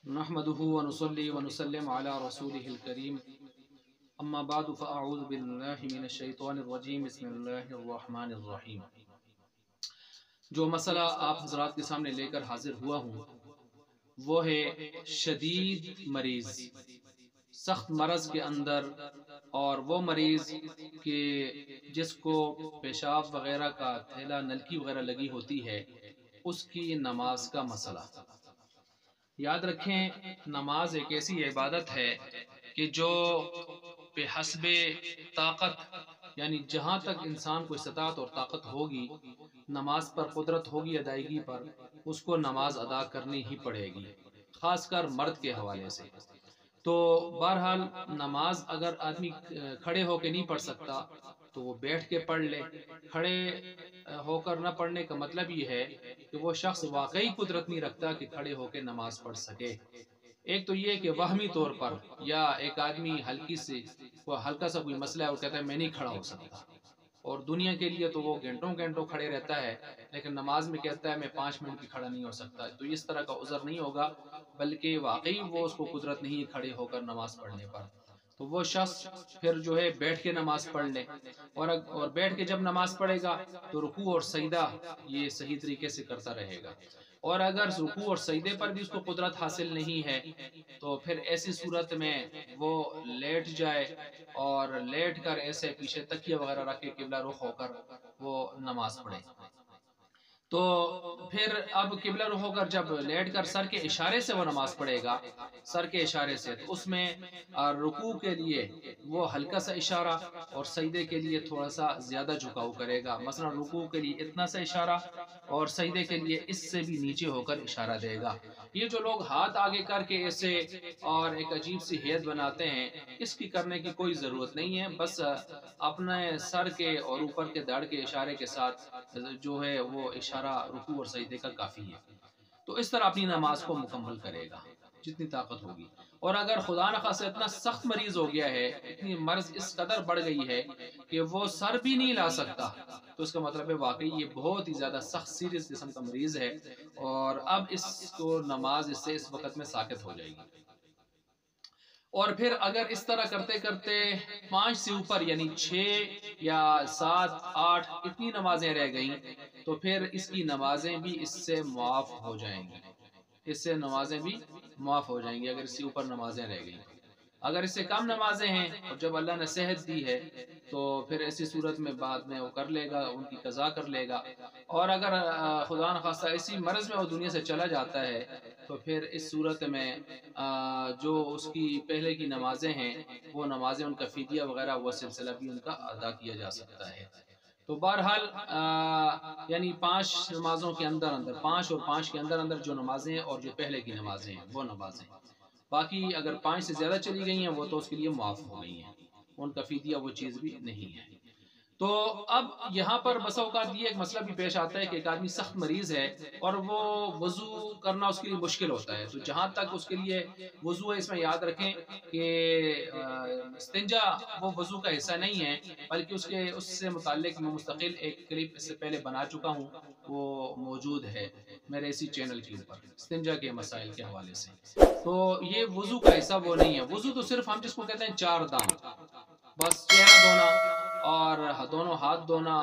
नहमदुहु व नुसल्ली व नुसल्लिम अला रसूलिहिल करीम अम्मा बाद फ़अऊज़ु बिल्लाहि मिनश शैतानिर रजीम बिस्मिल्लाहिर रहमानिर रहीम। जो मसला आप हज़रात के सामने लेकर हाजिर हुआ हूँ वो है शदीद मरीज़, सख्त मरज़ के अंदर, और वो मरीज़ के जिसको पेशाब वग़ैरह का थैला नलकी वग़ैरह लगी होती है, उसकी नमाज का मसला। याद रखें, नमाज एक ऐसी इबादत है कि जो बेहस्बे ताकत, यानी जहाँ तक इंसान को इस्तात और ताकत होगी, नमाज पर कुदरत होगी अदायगी पर, उसको नमाज अदा करनी ही पड़ेगी, ख़ासकर मर्द के हवाले से। तो बहरहाल नमाज अगर आदमी खड़े होकर नहीं पढ़ सकता तो वो बैठ के पढ़ ले। खड़े होकर न पढ़ने का मतलब ये है कि वो शख्स वाकई कुदरत नहीं रखता कि खड़े होकर नमाज पढ़ सके। एक तो ये कि वहमी तौर पर, या एक आदमी हल्का सा कोई मसला है और कहता है मैं नहीं खड़ा हो सकता, और दुनिया के लिए तो वो घंटों घंटों खड़े रहता है, लेकिन नमाज में कहता है मैं 5 मिनट भी खड़ा नहीं हो सकता। तो इस तरह का उज़र नहीं होगा, बल्कि वाकई वो उसको कुदरत नहीं है खड़े होकर नमाज पढ़ने पर। तो वो शख्स फिर जो है बैठ के नमाज पढ़ ले, और बैठ के जब नमाज पढ़ेगा तो रुकू और सजदा ये सही तरीके से करता रहेगा। और अगर रुकू और सजदे पर भी उसको कुदरत हासिल नहीं है तो फिर ऐसी सूरत में वो लेट जाए, और लेट कर ऐसे पीछे तकिया वगैरह रख के किबला रुख होकर वो नमाज पढ़े। तो फिर अब किबला रुख होकर जब लेट कर सर के इशारे से वो नमाज पढ़ेगा, सर के इशारे से, तो उसमें रुकू के लिए वो हल्का सा इशारा और सजदे के लिए थोड़ा सा ज़्यादा झुकाव करेगा। मसलन रुकू के लिए इतना सा इशारा और सजदे के लिए इससे भी नीचे होकर इशारा देगा। ये जो लोग हाथ आगे करके ऐसे और एक अजीब सी हैत बनाते हैं, इसकी करने की कोई ज़रूरत नहीं है। बस अपने सर के और ऊपर के धड़ के इशारे के साथ जो है वो इशारा रुकू और सजदे का काफ़ी है। तो इस तरह अपनी नमाज को मुकम्मल करेगा जितनी ताकत होगी। और अगर खुदा न खासा इतना सख्त मरीज हो गया है, इतनी मर्ज इस कदर बढ़ गई है कि वो सर भी नहीं ला सकता, तो इसका मतलब है वाकई ये बहुत ही ज़्यादा सख्त सीरियस किस्म का मरीज है, और अब इसको नमाज इससे इस वक्त में साकित हो जाएगी। और फिर अगर इस तरह करते करते 5 से ऊपर यानी 6 या 7 8 इतनी नमाजें रह गईं, तो फिर इसकी नमाजें भी इससे मुआफ़ हो जाएंगी, इससे नमाजें भी मुआफ़ हो जाएंगी अगर इससे ऊपर नमाजें रह गई तो। अगर इससे कम नमाजें हैं और जब अल्लाह ने सेहत दी है तो फिर ऐसी सूरत में बाद में वो कर लेगा, उनकी कज़ा कर लेगा। और अगर खुदा न खास्ता इसी मर्ज़ में वो दुनिया से चला जाता है तो फिर इस सूरत में जो उसकी पहले की नमाजें हैं वो नमाजें, उनका फ़िदिया वगैरह वो सिलसिला भी उनका अदा किया जा सकता है। तो बहरहाल यानी 5 नमाज़ों के अंदर अंदर, 5 और 5 के अंदर अंदर जो नमाजें हैं और जो पहले की नमाजें हैं वो नमाजें, बाकी अगर 5 से ज़्यादा चली गई हैं वो तो उसके लिए मुआफ़ हो गई हैं, उनका फ़िदिया वो चीज़ भी नहीं है। तो अब यहाँ पर बसा औकात ये एक मसला भी पेश आता है कि एक आदमी सख्त मरीज़ है और वो वज़ू करना उसके लिए मुश्किल होता है। तो जहाँ तक उसके लिए वज़ू है, इसमें याद रखें कि इस्तिंजा वो वज़ू का हिस्सा नहीं है, बल्कि उससे मुताल्लिक़ मैं मुस्तक़िल एक क्लिप इससे पहले बना चुका हूँ, वो मौजूद है मेरे इसी चैनल के ऊपर इस्तिंजा के मसाइल के हवाले से। तो ये वज़ू का हिस्सा वो नहीं है। वज़ू तो सिर्फ हम जिसको कहते हैं 4 दाम, बस चेहरा धोना और दोनों हाथ धोना,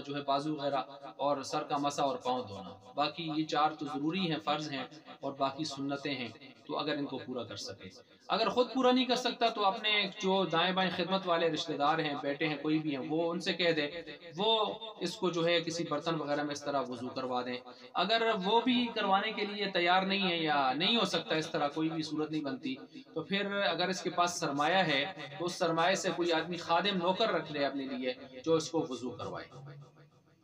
जो है बाजू वगैरह, और सर का मसा और पाँव धोना। बाकी ये 4 तो ज़रूरी हैं, फ़र्ज़ हैं, और बाकी सुन्नतें हैं। तो अगर इनको पूरा कर सके, अगर ख़ुद पूरा नहीं कर सकता तो अपने जो दाएं बाएं खिदमत वाले रिश्तेदार हैं, बेटे हैं, कोई भी हैं, वो उनसे कह दे, वो इसको जो है किसी बर्तन वगैरह में इस तरह वज़ू करवा दें। अगर वो भी करवाने के लिए तैयार नहीं है या नहीं हो सकता, इस तरह कोई भी सूरत नहीं बनती, तो फिर अगर इसके पास सरमाया है तो उस सरमाए से कोई आदमी खादिम नौकर रख ले अपने लिए जो इसको वज़ू करवाए,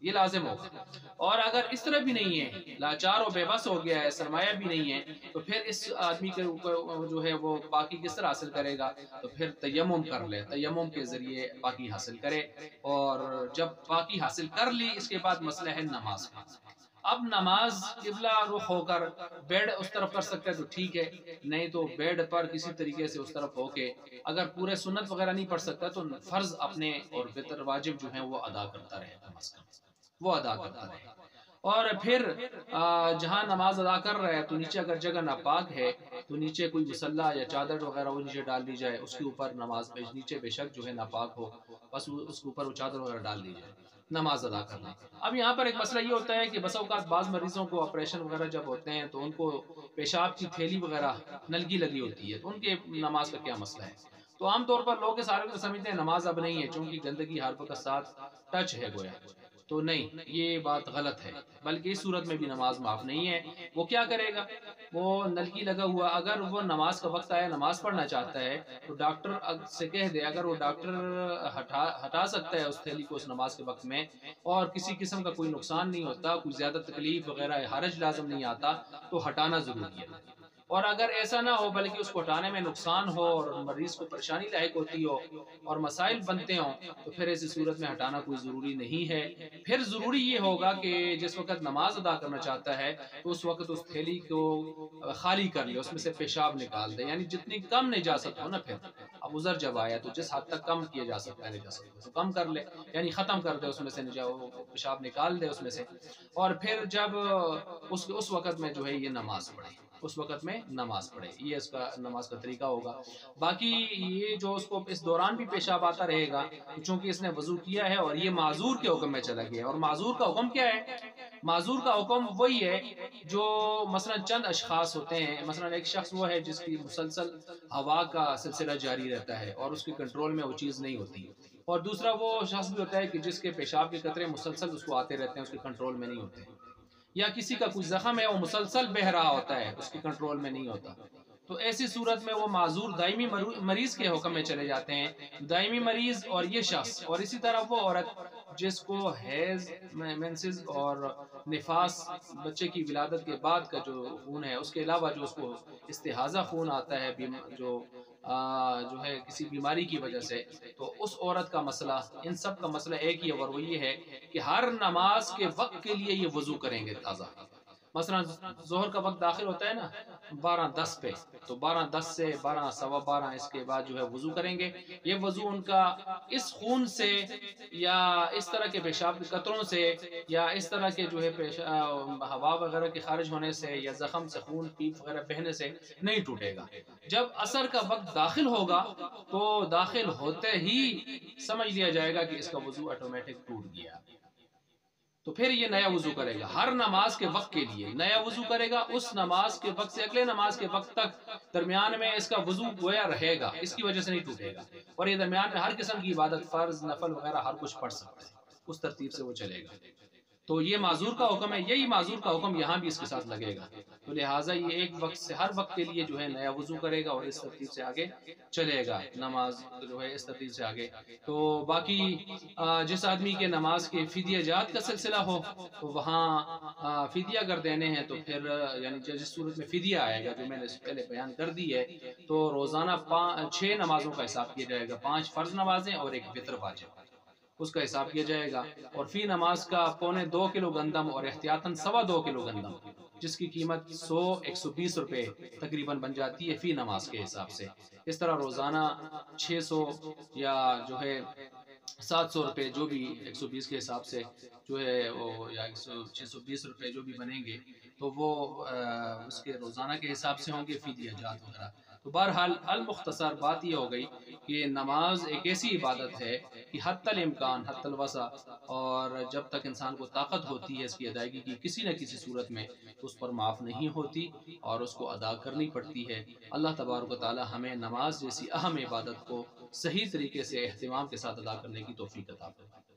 ये लाजिम होगा। और अगर इस तरह भी नहीं है, लाचार और बेबस हो गया है, सरमाया भी नहीं है, तो फिर इस आदमी के ऊपर जो है वो पाकी किस तरह हासिल करेगा, तो फिर तयम्मुम कर ले, तयम्मुम के ज़रिए पाकी हासिल करे। और जब पाकी हासिल कर ली, इसके बाद मसला है नमाज का। अब नमाज किबला रुख होकर बेड उस तरफ कर सकते हैं तो ठीक है, नहीं तो बेड पर किसी तरीके से उस तरफ होके, अगर पूरे सुन्नत वगैरह नहीं पढ़ सकता तो फ़र्ज अपने और बेहतर वाजिब जो है वो अदा करता रहे, कम अज़ कम वो अदा करता रहे। اور پھر جہاں نماز ادا کر رہا ہے تو نیچے اگر جگہ ناپاک ہے تو نیچے کوئی مسلح یا چادر وغیرہ وہ نیچے ڈال دی جائے، اس کے اوپر نماز نیچے بے شک جو ہے ناپاک ہو، بس اس کے اوپر وہ چادر وغیرہ ڈال دی جائے، نماز ادا کر لیں۔ اب یہاں پر ایک مسئلہ یہ ہوتا ہے کہ بسا اوقات بعض مریضوں کو آپریشن وغیرہ جب ہوتے ہیں تو ان کو پیشاب کی تھیلی وغیرہ نلکی لگی ہوتی ہے، تو ان کے نماز کا کیا مسئلہ ہے؟ تو عام طور پر لوگ سارے سمجھتے ہیں نماز اب نہیں ہے، چونکہ گندگی ہر وقت ساتھ ٹچ ہے گویا، تو نہیں، یہ بات غلط ہے، بلکہ اس صورت میں بھی نماز معاف نہیں ہے۔ وہ کیا کرے گا؟ وہ نلکی لگا ہوا، اگر وہ نماز کا وقت آیا نماز پڑھنا چاہتا ہے تو ڈاکٹر سے کہہ دے، اگر وہ ڈاکٹر ہٹا سکتا ہے اس تھیلی کو اس نماز کے وقت میں، اور کسی قسم کا کوئی نقصان نہیں ہوتا، کوئی زیادہ تکلیف وغیرہ حرج لازم نہیں آتا، تو ہٹانا ضروری ہے۔ اور اگر ایسا نہ ہو بلکہ اس کو ہٹانے میں نقصان ہو اور مریض کو پریشانی لاحق ہوتی ہو اور مسائل بنتے ہوں، تو پھر ایسی صورت میں ہٹانا کوئی ضروری نہیں ہے۔ پھر ضروری یہ ہوگا کہ جس وقت نماز ادا کرنا چاہتا ہے تو اس وقت اس تھیلی کو خالی کر لے، اس میں سے پیشاب نکال دے، یعنی جتنی کم نجاست ہو نا، پھر اب عذر جب آیا تو جس حد تک کم کیا جا سکتا ہے نجاست کو تو کم کر لے، یعنی ختم کر دے، اس میں سے پیشاب نکال دے اس میں سے، اور پھر جب اس وقت میں جو ہے یہ نماز پڑھے، اس وقت میں نماز پڑھے، یہ اس کا نماز کا طریقہ ہوگا۔ باقی یہ جو اس کو اس دوران بھی پیشاب آتا رہے گا، چونکہ اس نے وضو کیا ہے اور یہ معذور کے حکم میں چلا گیا، اور معذور کا حکم کیا ہے؟ معذور کا حکم وہی ہے جو مثلا چند اشخاص ہوتے ہیں، مثلا ایک شخص وہ ہے جس کی مسلسل ہوا کا سلسلہ جاری رہتا ہے اور اس کے کنٹرول میں وہ چیز نہیں ہوتی، اور دوسرا وہ شخص بھی ہوتا ہے کہ جس کے پیشاب کے قطرے مسلسل اس کو آتے رہتے ہیں، اس کے کنٹرول میں نہیں ہوتے، یا کسی کا کوئی زخم ہے وہ مسلسل بہہ رہا ہوتا ہے، اس کے کنٹرول میں نہیں ہوتا، تو ایسی صورت میں وہ معذور دائمی مریض کے حکم میں چلے جاتے ہیں، دائمی مریض اور یہ شخص، اور اسی طرح وہ عورت جس کو حیض، مینسز اور نفاس، بچے کی ولادت کے بعد کا جو خون ہے، اس کے علاوہ جو اس کو استحاضہ خون آتا ہے جو ہے کسی بیماری کی وجہ سے، تو اس عورت کا مسئلہ، ان سب کا مسئلہ ایک ہی ہے، اور وہ یہ ہے کہ ہر نماز کے وقت کے لیے یہ وضو کریں گے تازہ۔ مثلا ظہر کا وقت داخل ہوتا ہے نا 12:10 پہ، تو 12:10 سے 12 سوا 12 اس کے بعد جو ہے وضو کریں گے۔ یہ وضو ان کا اس خون سے یا اس طرح کے پیشاب کے قطروں سے یا اس طرح کے جو ہے ہوا وغیرہ کے خارج ہونے سے یا زخم سے خون پیپ وغیرہ بہنے سے نہیں ٹوٹے گا۔ جب عصر کا وقت داخل ہوگا تو داخل ہوتے ہی سمجھ لیا جائے گا کہ اس کا وضو آٹومیٹک ٹوٹ گیا، تو پھر یہ نیا وضو کرے گا، ہر نماز کے وقت کے لیے نیا وضو کرے گا، اس نماز کے وقت سے اگلے نماز کے وقت تک درمیان میں اس کا وضو گویا رہے گا، اس کی وجہ سے نہیں ٹوٹے گا، اور یہ درمیان میں ہر قسم کی عبادت، فرض، نفل وغیرہ ہر کچھ پڑھ سکتا ہے، اس ترتیب سے وہ چلے گا۔ تو یہ معذور کا حکم ہے، یہی معذور کا حکم یہاں بھی اس کے ساتھ لگے گا، تو لہٰذا یہ ایک وقت سے ہر وقت کے لیے جو ہے نیا وضو کرے گا اور اس ترتیب سے آگے چلے گا، نماز جو ہے اس ترتیب سے آگے۔ تو باقی جس آدمی کے نماز کے فدیہ جات کا سلسلہ ہو تو وہاں فدیہ اگر دینے ہیں تو پھر یعنی جس صورت میں فدیہ آئے گا جو میں نے پہلے بیان کر دی ہے، تو روزانہ 6 نمازوں کا حساب کیا جائے گا، 5 فرض نمازیں اور ایک وتر واجب، اس کا حساب کیا جائے گا، اور فی نماز کا 1.25 کلو گندم اور احتیاطاً 2.25 کلو گندم، جس کی قیمت 120 روپے تقریباً بن جاتی ہے فی نماز کے حساب سے۔ اس طرح روزانہ 600 یا جو ہے 700 روپے جو بھی 120 کے حساب سے جو ہے وہ، یا 620 روپے جو بھی بنیں گے تو وہ اس کے روزانہ کے حساب سے ہوں گے فدیہ جات وغیرہ۔ تو بہرحال المختصر بات یہ ہو گئی کہ نماز ایک ایسی عبادت ہے کہ حتی الامکان، حتی الوسع، اور جب تک انسان کو طاقت ہوتی ہے اس کی ادائیگی کی کسی نہ کسی صورت میں تو اس پر معاف نہیں ہوتی اور اس کو ادا کرنی پڑتی ہے۔ اللہ تبارک و تعالی ہمیں نماز جیسی اہم عبادت کو صحیح طریقے سے اہتمام کے ساتھ ادا کرنے کی توفیق عطا فرمائے۔